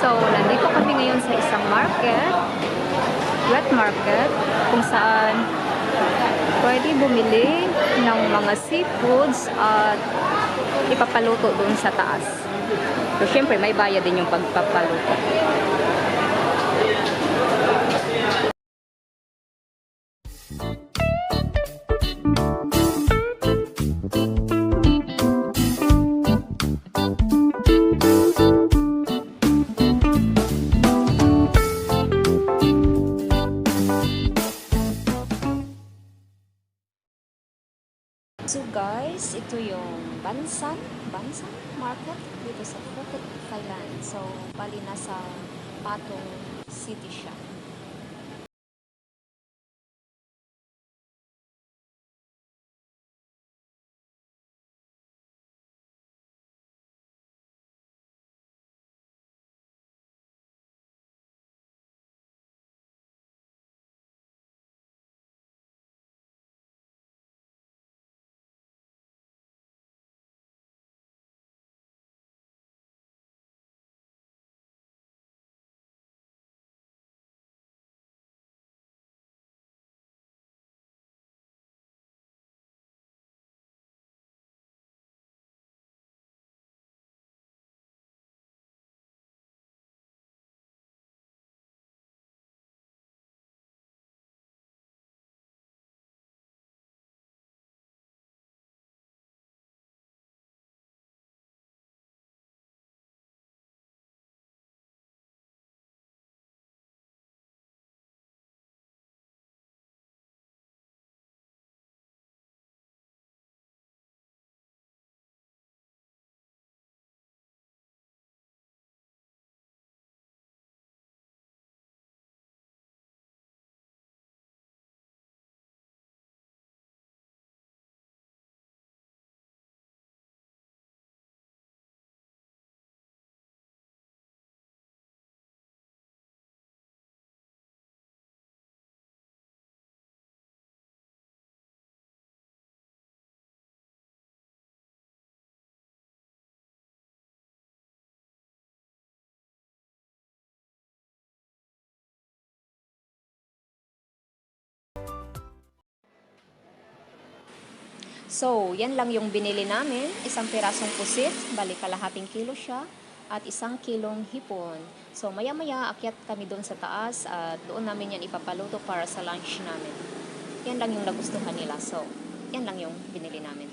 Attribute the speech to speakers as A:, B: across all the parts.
A: So, nandito kami ngayon sa isang market, wet market, kung saan pwede bumili ng mga seafoods at ipapaluto doon sa taas. So, syempre, may bayad din yung pagpapaluto. So guys, ito yung Bansan Market dito sa Phuket, Thailand. So, bali nasa Patong City siya. So, yan lang yung binili namin. Isang pirasong pusit, bali kalahating kilo siya, at isang kilong hipon. So, maya-maya, akyat kami doon sa taas at doon namin yan ipapaluto para sa lunch namin. Yan lang yung nagustuhan nila. So, yan lang yung binili namin.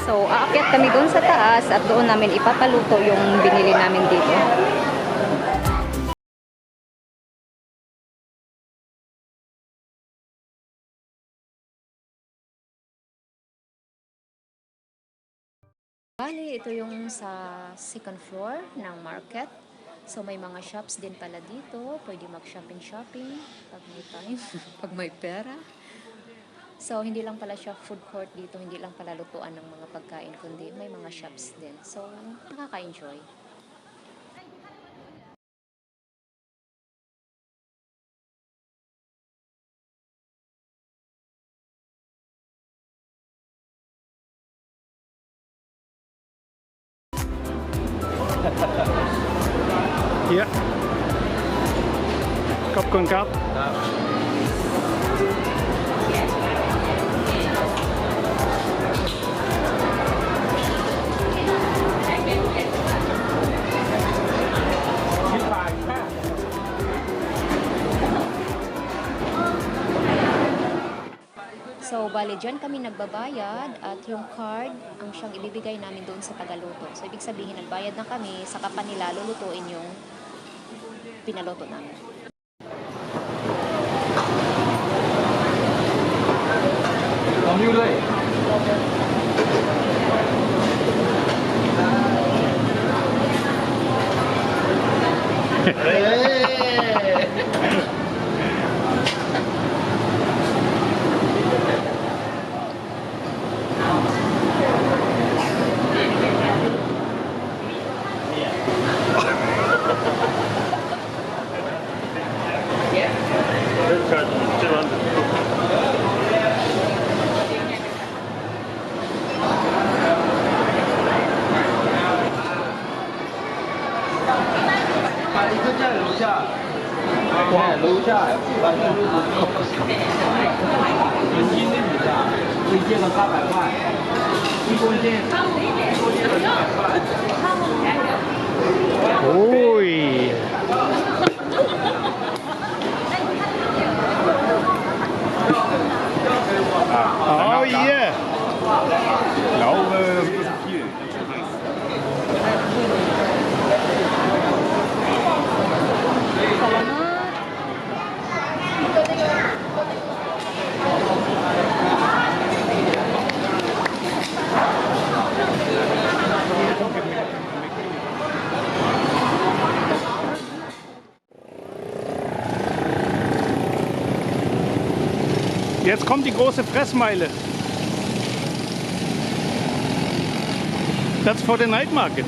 A: So, aakyat kami doon sa taas at doon namin ipapaluto yung binili namin dito. Bali, ito yung sa second floor ng market. So, may mga shops din pala dito. Pwede mag-shopping pag may time, pag may pera. So, hindi lang pala siya food court dito, hindi lang pala lutuan ng mga pagkain, kundi may mga shops din. So, nakaka-enjoy.
B: Ja. Kap con cắp.
A: So, bali dyan kami nagbabayad at yung card ang siyang ibibigay namin doon sa tagaluto. So, ibig sabihin, nagbayad na kami, saka pa nila lulutuin yung pinaloto namin.
B: 黄鱼类。一个在楼下，对，楼下人均的米价，一件的800块，一公斤的200块。
C: Uy! Oh yeah!
D: Nou, dat is hier.
C: Jetzt kommt die große Fressmeile. That's for the night market.